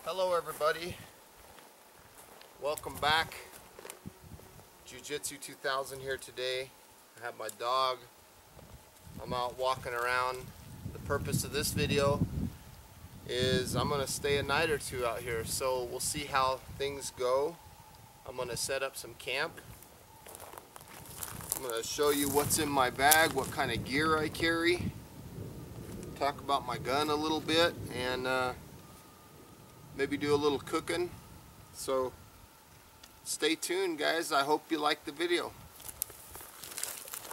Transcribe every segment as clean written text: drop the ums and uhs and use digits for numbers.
Hello everybody, welcome back. Jiu-Jitsu 2000 here today. I have my dog. I'm out walking around. The purpose of this video is I'm going to stay a night or two out here, so we'll see how things go. I'm going to set up some camp. I'm going to show you what's in my bag, what kind of gear I carry, talk about my gun a little bit, and maybe do a little cooking. So stay tuned, guys. I hope you like the video.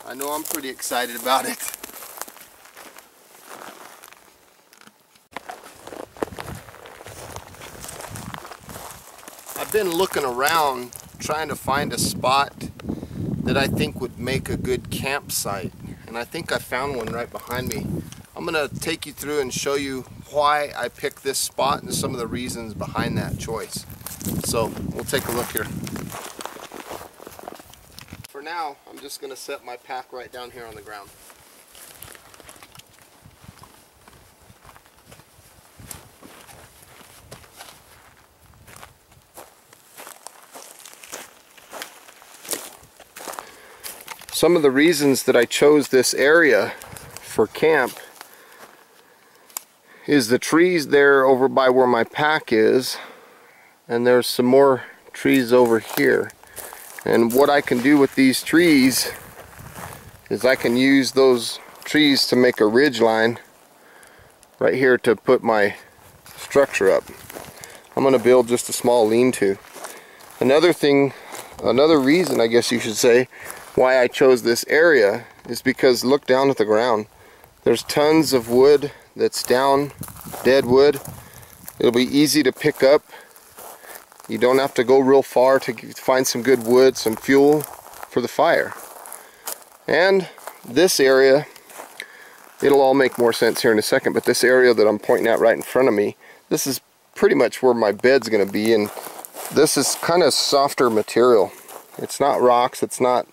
I know I'm pretty excited about it. I've been looking around trying to find a spot that I think would make a good campsite, and I think I found one right behind me. I'm gonna take you through and show you why I picked this spot and some of the reasons behind that choice. So we'll take a look here. For now, I'm just gonna set my pack right down here on the ground. Some of the reasons that I chose this area for camp is the trees there over by where my pack is, and there's some more trees over here. And what I can do with these trees is I can use those trees to make a ridge line right here to put my structure up. I'm going to build just a small lean-to. Another reason I guess you should say why I chose this area is because look down at the ground. There's tons of wood that's down, dead wood. It'll be easy to pick up. You don't have to go real far to find some good wood, some fuel for the fire. And this area, it'll all make more sense here in a second, but this area that I'm pointing at right in front of me, this is pretty much where my bed's gonna be, and this is kind of softer material. It's not rocks, it's not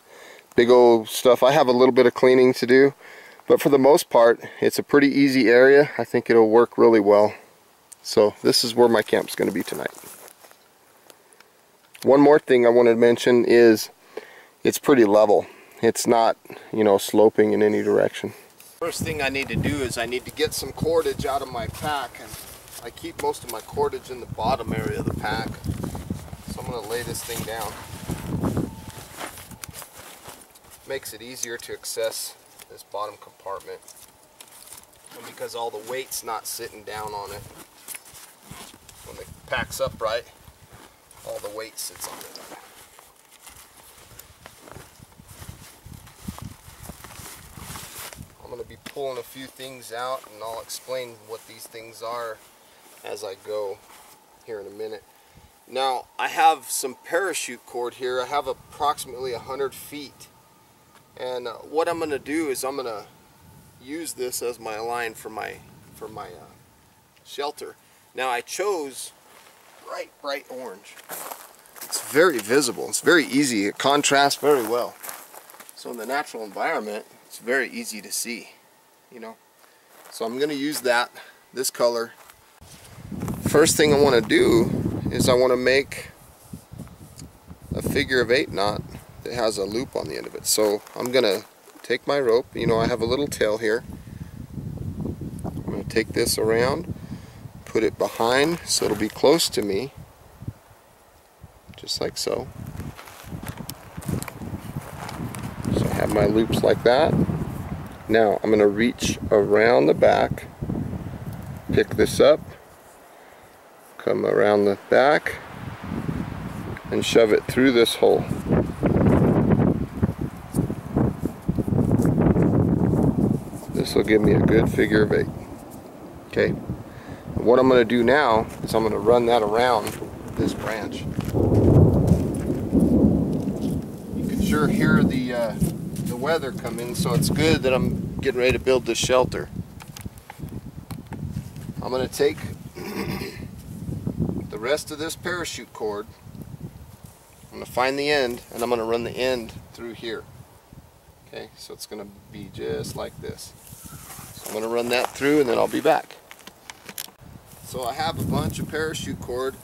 big old stuff. I have a little bit of cleaning to do, but for the most part, it's a pretty easy area. I think it'll work really well. So this is where my camp's going to be tonight. One more thing I wanted to mention is it's pretty level. It's not, you know, sloping in any direction. First thing I need to do is I need to get some cordage out of my pack, and I keep most of my cordage in the bottom area of the pack. So I'm going to lay this thing down. Makes it easier to access this bottom compartment, and because all the weight's not sitting down on it. When the pack's upright, all the weight sits on it. I'm going to be pulling a few things out, and I'll explain what these things are as I go here in a minute. Now, I have some parachute cord here. I have approximately 100 feet. And what I'm going to do is I'm going to use this as my line for my shelter. Now I chose bright orange. It's very visible. It's very easy. It contrasts very well. So in the natural environment, it's very easy to see. You know. So I'm going to use this color. First thing I want to do is I want to make a figure of 8 knot. It has a loop on the end of it. So I'm gonna take my rope, you know, I have a little tail here. I'm gonna take this around, put it behind so it'll be close to me, just like so. So I have my loops like that. Now I'm gonna reach around the back, pick this up, come around the back, and shove it through this hole. This will give me a good figure of 8. Okay. And what I'm going to do now is I'm going to run that around this branch. You can sure hear the weather come in, so it's good that I'm getting ready to build this shelter. I'm going to take the rest of this parachute cord. I'm going to find the end, and I'm going to run the end through here. Okay, so it's going to be just like this. So I'm going to run that through, and then I'll be back. So I have a bunch of parachute cord.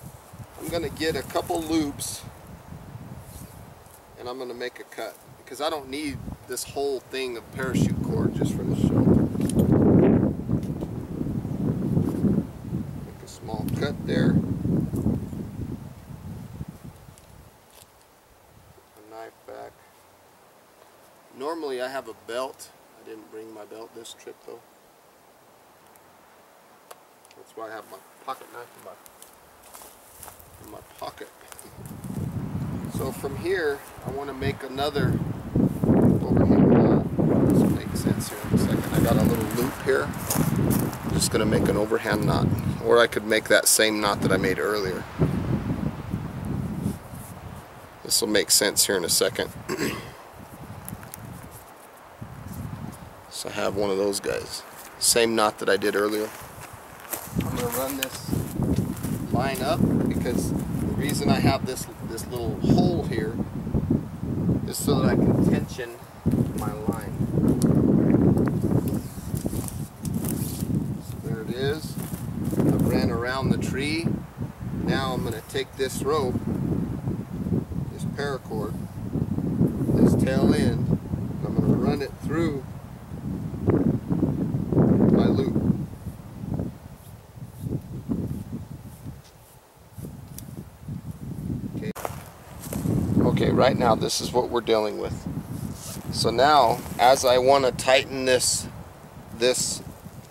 I'm going to get a couple loops and I'm going to make a cut because I don't need this whole thing of parachute cord just for the shelter. Make a small cut there. A knife back. Normally I have a belt. I didn't bring my belt this trip though. That's why I have my pocket knife in my pocket. So from here, I want to make another overhand knot. This will make sense here in a second. I got a little loop here. I'm just going to make an overhand knot. Or I could make that same knot that I made earlier. This will make sense here in a second. So I have one of those guys. Same knot that I did earlier. I'm going to run this line up because the reason I have this little hole here is so that I can tension my line. So there it is. I ran around the tree. Now I'm going to take this rope, this paracord, this tail end, and I'm going to run it through my loop. Okay, right now this is what we're dealing with. So now, as I want to tighten this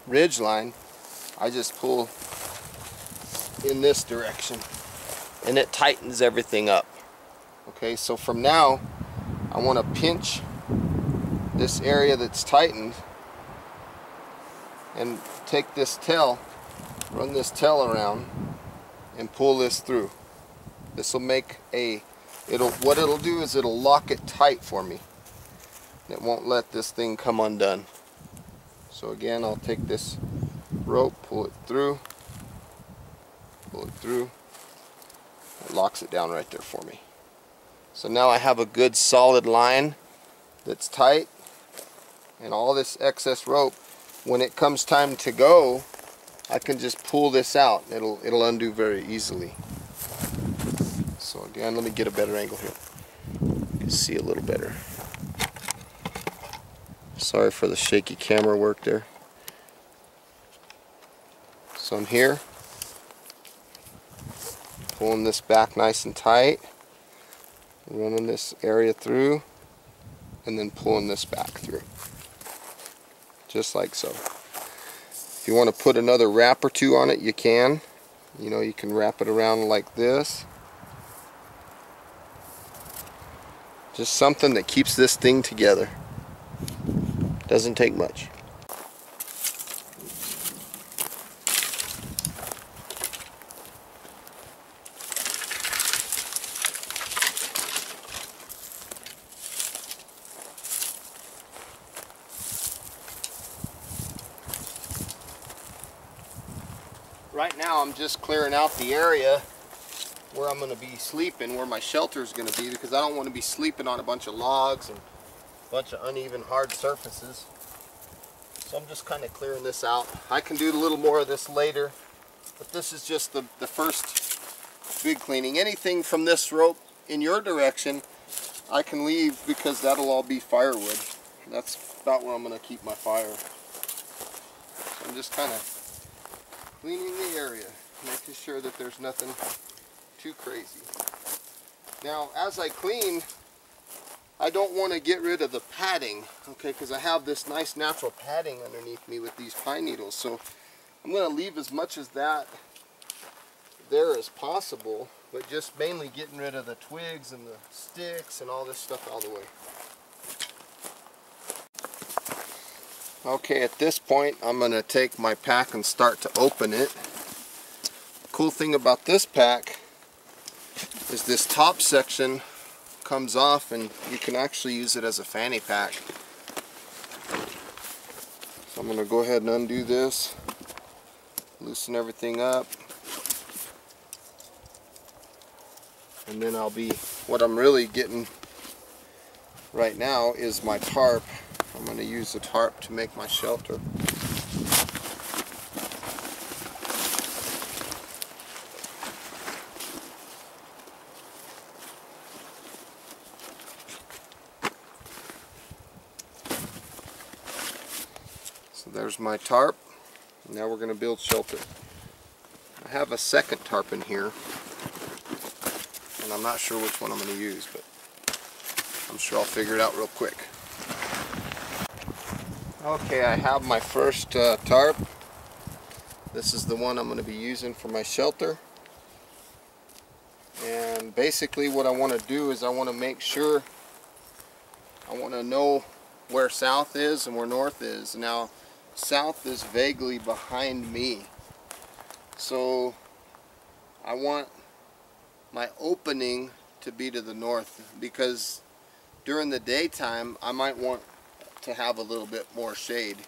ridge line, I just pull in this direction and it tightens everything up. Okay, so from now I want to pinch this area that's tightened and take this tail, run this tail around and pull this through. This will make what it'll do is it'll lock it tight for me. It won't let this thing come undone. So again, I'll take this rope, pull it through, it locks it down right there for me. So now I have a good solid line that's tight, and all this excess rope, when it comes time to go, I can just pull this out. It'll undo very easily. So again, let me get a better angle here. You can see a little better. Sorry for the shaky camera work there. So I'm here, pulling this back nice and tight, running this area through, and then pulling this back through. Just like so. If you want to put another wrap or two on it, you can. You know, you can wrap it around like this. Just something that keeps this thing together. Doesn't take much. Right now I'm just clearing out the area where I'm going to be sleeping, where my shelter is going to be, because I don't want to be sleeping on a bunch of logs and a bunch of uneven hard surfaces. So I'm just kind of clearing this out. I can do a little more of this later, but this is just the first big cleaning. Anything from this rope in your direction I can leave because that'll all be firewood. That's about where I'm going to keep my fire. So I'm just kind of cleaning the area, making sure that there's nothing too crazy. Now as I clean, I don't want to get rid of the padding, okay, because I have this nice natural padding underneath me with these pine needles. So I'm going to leave as much as that there as possible, but just mainly getting rid of the twigs and the sticks and all this stuff out of the way. Okay, at this point I'm going to take my pack and start to open it. The cool thing about this pack is this top section comes off and you can actually use it as a fanny pack. So I'm going to go ahead and undo this, loosen everything up, and then what I'm really getting right now is my tarp. I'm going to use the tarp to make my shelter. So there's my tarp. Now we're going to build shelter. I have a second tarp in here, and I'm not sure which one I'm going to use, but I'm sure I'll figure it out real quick. Okay, I have my first tarp. This is the one I'm going to be using for my shelter. And basically what I want to do is I want to make sure, I want to know where south is and where north is. Now, south is vaguely behind me. So I want my opening to be to the north, because during the daytime I might want to have a little bit more shade.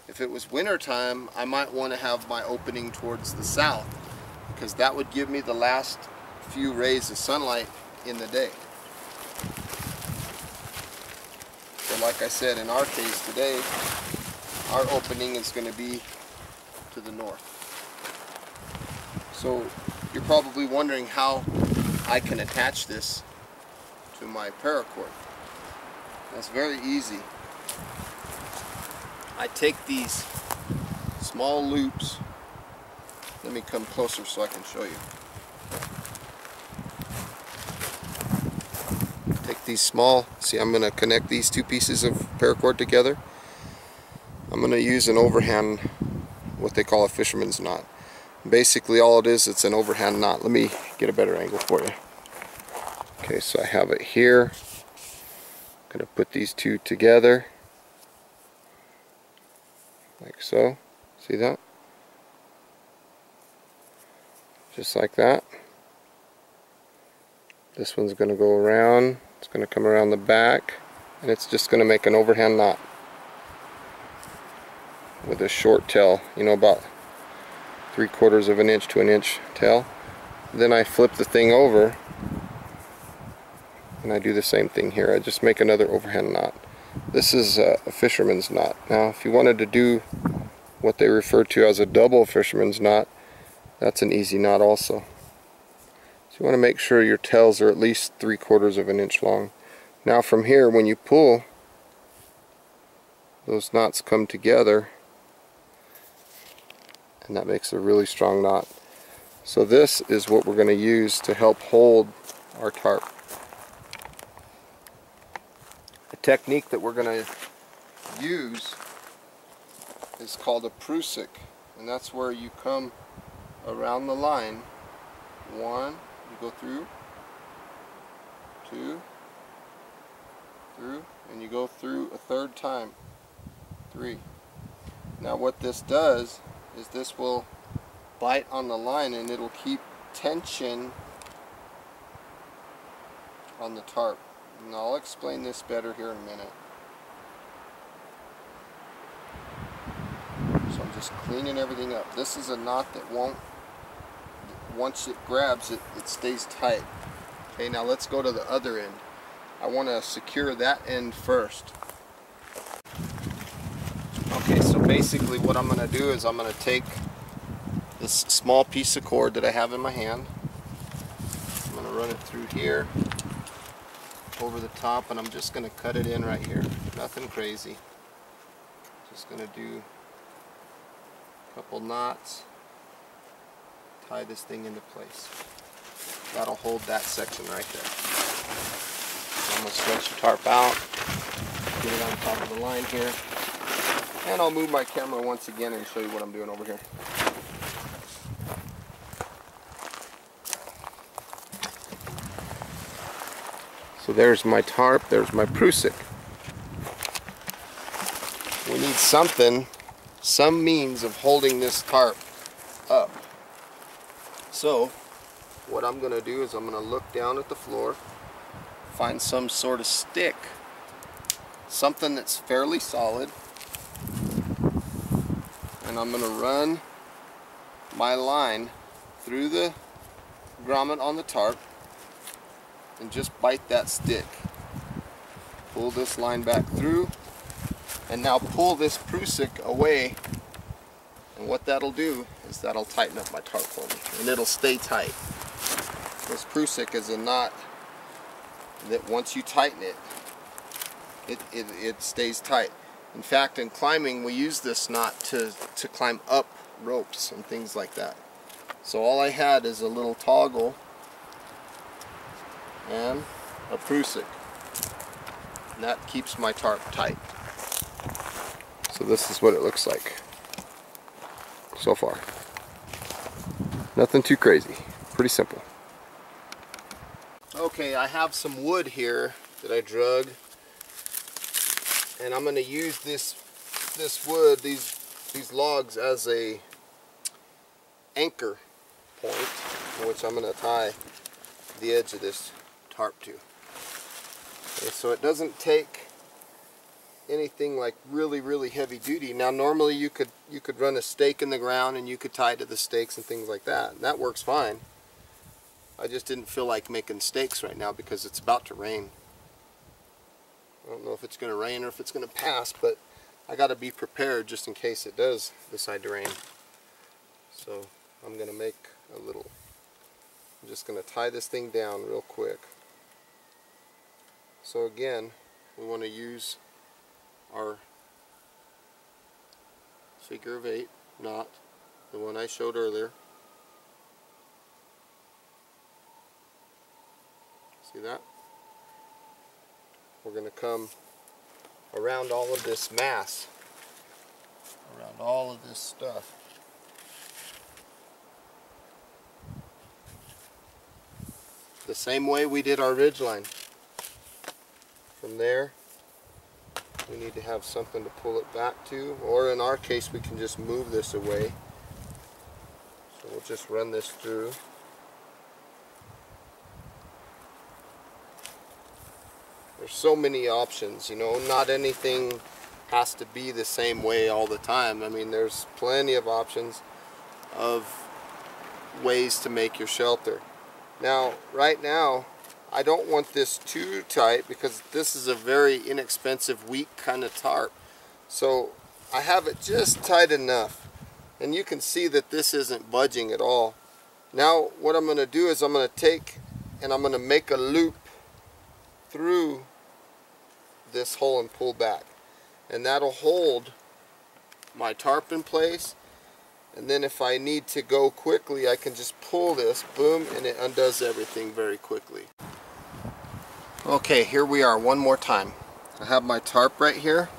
If it was winter time, I might want to have my opening towards the south, because that would give me the last few rays of sunlight in the day. So like I said, in our case today, our opening is going to be to the north. So you're probably wondering how I can attach this to my paracord. That's very easy. I take these small loops. Let me come closer so I can show you. Take these small, see, I'm going to connect these two pieces of paracord together. I'm going to use an overhand, what they call a fisherman's knot. Basically all it is, it's an overhand knot. Let me get a better angle for you. Okay, so I have it here. I'm going to put these two together. Like so. See that? Just like that. This one's going to go around. It's going to come around the back, and it's just going to make an overhand knot with a short tail, you know, about 3/4 of an inch to an inch tail. Then I flip the thing over and I do the same thing here. I just make another overhand knot. This is a fisherman's knot. Now if you wanted to do what they refer to as a double fisherman's knot, that's an easy knot also. So you want to make sure your tails are at least 3/4 of an inch long. Now from here, when you pull, those knots come together, and that makes a really strong knot. So this is what we're going to use to help hold our tarp. The technique that we're going to use is called a prusik, and that's where you come around the line. One, you go through, two, through, and you go through a third time, three. Now what this does is this will bite on the line, and it'll keep tension on the tarp. And I'll explain this better here in a minute. So I'm just cleaning everything up. This is a knot that won't, once it grabs it, it stays tight. Okay, now let's go to the other end. I want to secure that end first. Okay, so basically what I'm going to do is I'm going to take this small piece of cord that I have in my hand. I'm going to run it through here, over the top, and I'm just going to cut it in right here. Nothing crazy. Just going to do a couple knots, tie this thing into place. That'll hold that section right there. So I'm going to stretch the tarp out, get it on top of the line here, and I'll move my camera once again and show you what I'm doing over here. So there's my tarp, there's my prusik. We need something, some means of holding this tarp up. So what I'm going to do is I'm going to look down at the floor, find some sort of stick, something that's fairly solid, and I'm going to run my line through the grommet on the tarp and just bite that stick. Pull this line back through, and now pull this prusik away, and what that'll do is that'll tighten up my tarp for me, and it'll stay tight. This prusik is a knot that once you tighten it, it stays tight. In fact, in climbing, we use this knot to climb up ropes and things like that. So all I had is a little toggle and a prusik. And that keeps my tarp tight. So this is what it looks like so far. Nothing too crazy. Pretty simple. Okay, I have some wood here that I drug, and I'm going to use this wood, these logs, as a anchor point, which I'm going to tie the edge of this tarp to. Okay, so it doesn't take anything like really heavy duty. Now normally you could run a stake in the ground and you could tie it to the stakes and things like that, and that works fine. I just didn't feel like making stakes right now because it's about to rain. I don't know if it's going to rain or if it's going to pass, but I got to be prepared just in case it does decide to rain. So I'm going to make a little, I'm just going to tie this thing down real quick. So again, we want to use our figure of 8 knot, the one I showed earlier. See that? We're going to come around all of this mass, around all of this stuff. The same way we did our ridge line. From there, we need to have something to pull it back to, or in our case we can just move this away. So we'll just run this through. There's so many options, you know, not anything has to be the same way all the time. I mean, there's plenty of options of ways to make your shelter. Now, right now, I don't want this too tight because this is a very inexpensive, weak kind of tarp. So I have it just tight enough, and you can see that this isn't budging at all. Now what I'm going to do is I'm going to take and I'm going to make a loop through this hole and pull back, and that'll hold my tarp in place. And then if I need to go quickly, I can just pull this, boom, and it undoes everything very quickly. Okay, here we are one more time. I have my tarp right here.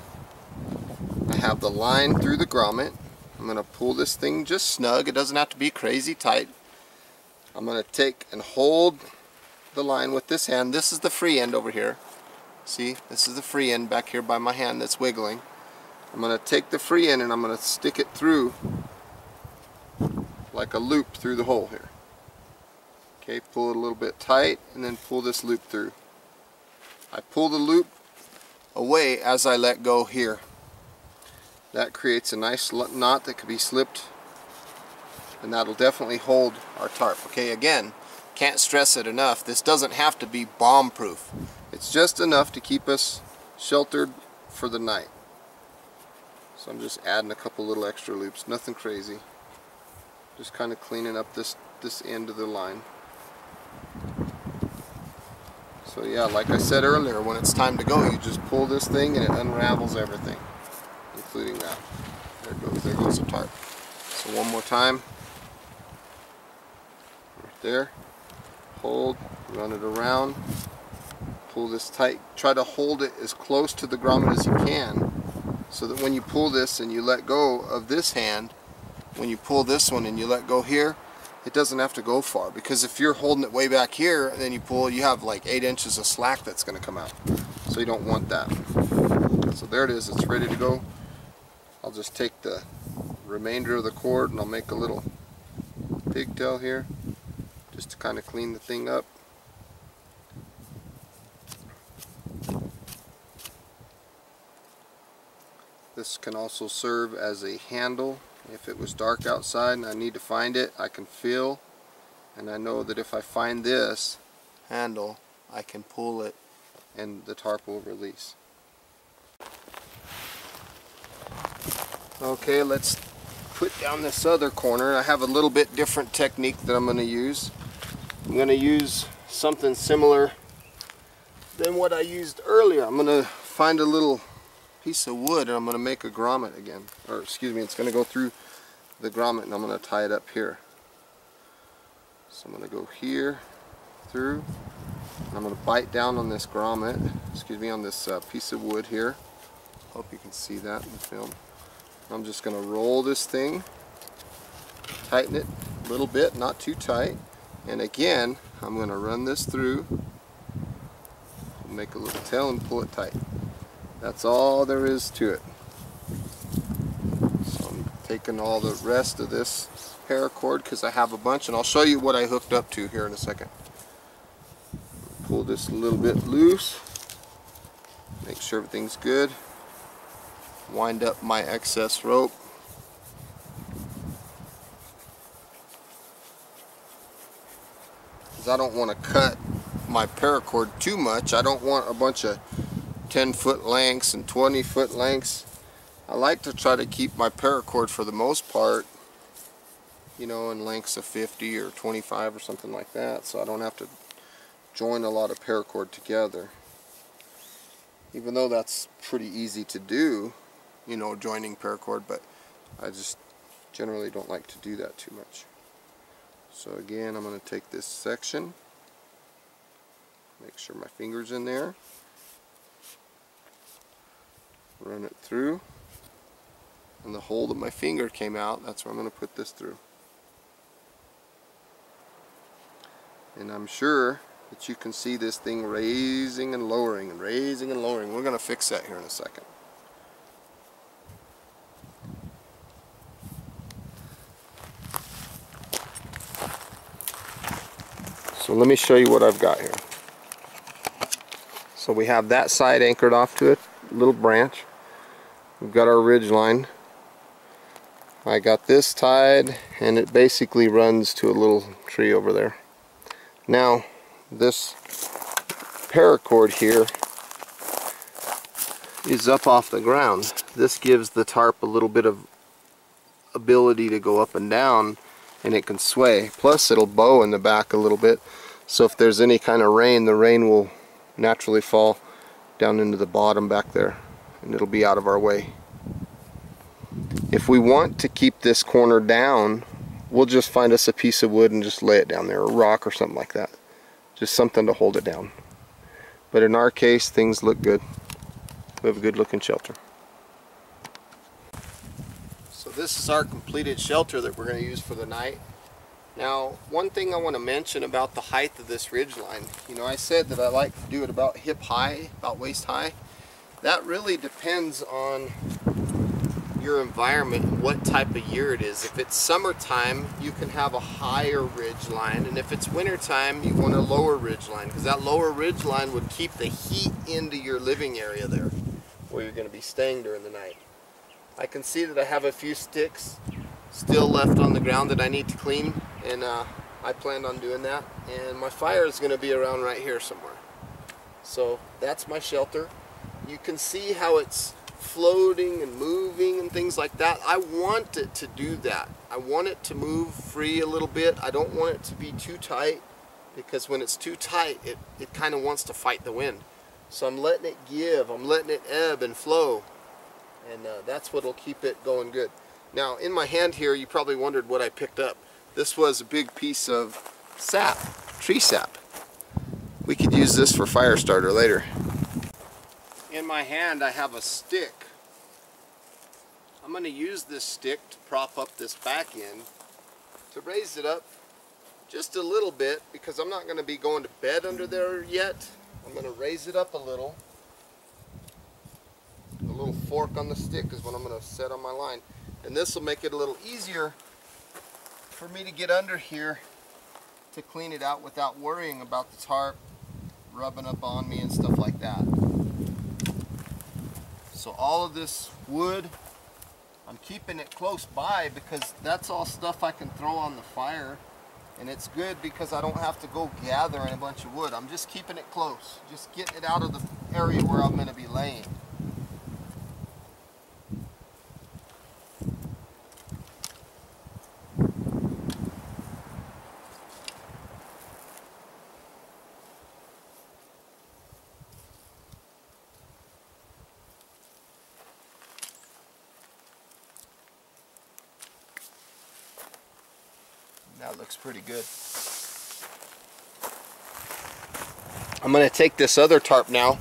I have the line through the grommet. I'm going to pull this thing just snug. It doesn't have to be crazy tight. I'm going to take and hold the line with this hand. This is the free end over here. See, this is the free end back here by my hand that's wiggling. I'm going to take the free end and I'm going to stick it through like a loop through the hole here. Okay, pull it a little bit tight and then pull this loop through. I pull the loop away as I let go here. That creates a nice knot that could be slipped, and that'll definitely hold our tarp. Okay, again, can't stress it enough, this doesn't have to be bomb proof. It's just enough to keep us sheltered for the night. So I'm just adding a couple little extra loops, nothing crazy. Just kind of cleaning up this end of the line. So yeah, like I said earlier, when it's time to go, you just pull this thing and it unravels everything, including that. There goes the tarp. So one more time. Right there. Hold, run it around, pull this tight. Try to hold it as close to the grommet as you can, so that when you pull this and you let go of this hand, when you pull this one and you let go here, it doesn't have to go far, because if you're holding it way back here and then you pull, you have like 8 inches of slack that's going to come out, so you don't want that. So there it is, it's ready to go. I'll just take the remainder of the cord and I'll make a little pigtail here just to kind of clean the thing up. This can also serve as a handle. If it was dark outside and I need to find it, I can feel, and I know that if I find this handle, I can pull it and the tarp will release. Okay, let's put down this other corner. I have a little bit different technique that I'm going to use. I'm going to use something similar than what I used earlier. I'm going to find a little piece of wood and I'm going to make a grommet again. Or excuse me, it's going to go through the grommet and I'm going to tie it up here. So I'm going to go here, through, and I'm going to bite down on this grommet, excuse me, on this piece of wood here. Hope you can see that in the film. I'm just going to roll this thing, tighten it a little bit, not too tight, and again I'm going to run this through, make a little tail and pull it tight. That's all there is to it. So I'm taking all the rest of this paracord because I have a bunch, and I'll show you what I hooked up to here in a second. Pull this a little bit loose, make sure everything's good, wind up my excess rope. Because I don't want to cut my paracord too much. I don't want a bunch of 10-foot lengths and 20-foot lengths. I like to try to keep my paracord for the most part, you know, in lengths of 50 or 25 or something like that, so I don't have to join a lot of paracord together. Even though that's pretty easy to do, you know, joining paracord, but I just generally don't like to do that too much. So again, I'm going to take this section, make sure my finger's in there, run it through, and the hole that my finger came out, that's where I'm going to put this through. And I'm sure that you can see this thing raising and lowering and raising and lowering. We're going to fix that here in a second. So let me show you what I've got here. So we have that side anchored off to a little branch. We've got our ridge line. I got this tied, and it basically runs to a little tree over there. Now this paracord here is up off the ground. This gives the tarp a little bit of ability to go up and down, and it can sway. Plus it'll bow in the back a little bit, so if there's any kind of rain, the rain will naturally fall down into the bottom back there, and it'll be out of our way. If we want to keep this corner down, we'll just find us a piece of wood and just lay it down there, a rock or something like that. Just something to hold it down. But in our case, things look good. We have a good looking shelter. So this is our completed shelter that we're going to use for the night. Now, one thing I want to mention about the height of this ridge line, you know, I said that I like to do it about hip high, about waist high. That really depends on your environment and what type of year it is. If it's summertime, you can have a higher ridge line, and if it's wintertime, you want a lower ridge line, because that lower ridge line would keep the heat into your living area there, where you're going to be staying during the night. I can see that I have a few sticks still left on the ground that I need to clean, and I planned on doing that, and my fire is going to be around right here somewhere. So that's my shelter. You can see how it's floating and moving and things like that. I want it to do that. I want it to move free a little bit. I don't want it to be too tight, because when it's too tight, it kind of wants to fight the wind. So I'm letting it give, I'm letting it ebb and flow, and that's what'll keep it going good. Now in my hand here, you probably wondered what I picked up. This was a big piece of sap, tree sap. We could use this for fire starter later. In my hand I have a stick. I'm going to use this stick to prop up this back end, to raise it up just a little bit, because I'm not going to be going to bed under there yet. I'm going to raise it up a little. A little fork on the stick is what I'm going to set on my line, and this will make it a little easier for me to get under here to clean it out without worrying about the tarp rubbing up on me and stuff like that. So all of this wood, I'm keeping it close by, because that's all stuff I can throw on the fire, and it's good because I don't have to go gathering a bunch of wood. I'm just keeping it close, just getting it out of the area where I'm going to be laying. That looks pretty good. I'm going to take this other tarp now,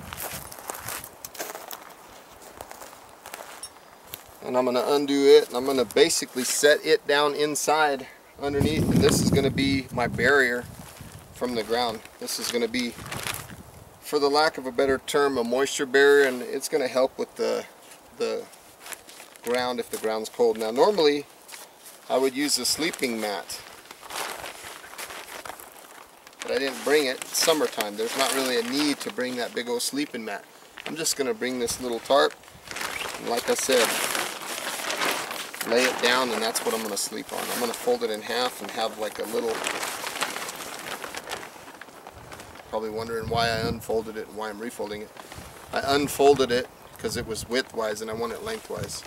and I'm going to undo it, and I'm going to basically set it down inside underneath, and this is going to be my barrier from the ground. This is going to be, for the lack of a better term, a moisture barrier, and it's going to help with the ground if the ground's cold. Now normally I would use a sleeping mat, but I didn't bring it. It's summertime. There's not really a need to bring that big old sleeping mat. I'm just going to bring this little tarp, and like I said, lay it down, and that's what I'm going to sleep on. I'm going to fold it in half and have like a little, probably wondering why I unfolded it and why I'm refolding it. I unfolded it because it was widthwise and I want it lengthwise.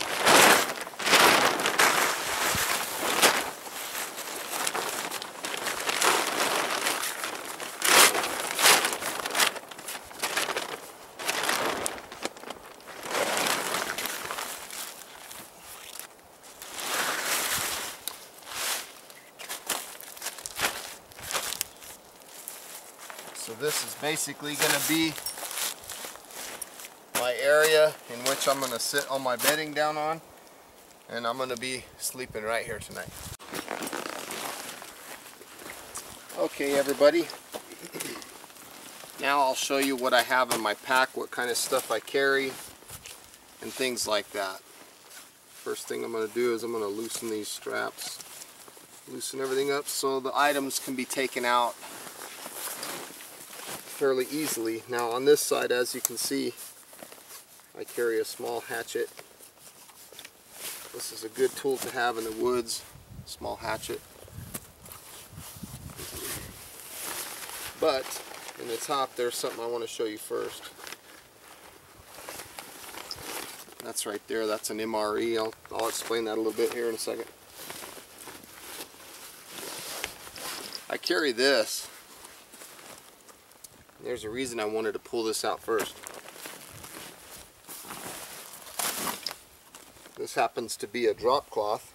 So this is basically going to be my area in which I'm going to sit all my bedding down on, and I'm going to be sleeping right here tonight. Okay everybody, now I'll show you what I have in my pack, what kind of stuff I carry and things like that. First thing I'm going to do is I'm going to loosen these straps, loosen everything up so the items can be taken out fairly easily. Now on this side, as you can see, I carry a small hatchet. This is a good tool to have in the woods, small hatchet. But in the top there's something I want to show you first. That's right there, that's an MRE. I'll explain that a little bit here in a second. I carry this. There's a reason I wanted to pull this out first. This happens to be a drop cloth.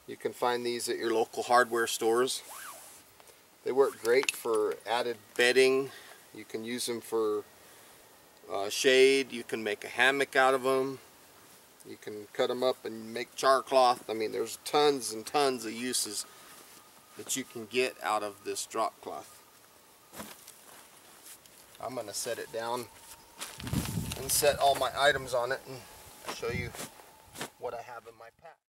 You can find these at your local hardware stores. They work great for added bedding. You can use them for shade. You can make a hammock out of them. You can cut them up and make char cloth. I mean, there's tons and tons of uses that you can get out of this drop cloth. I'm going to set it down and set all my items on it and show you what I have in my pack.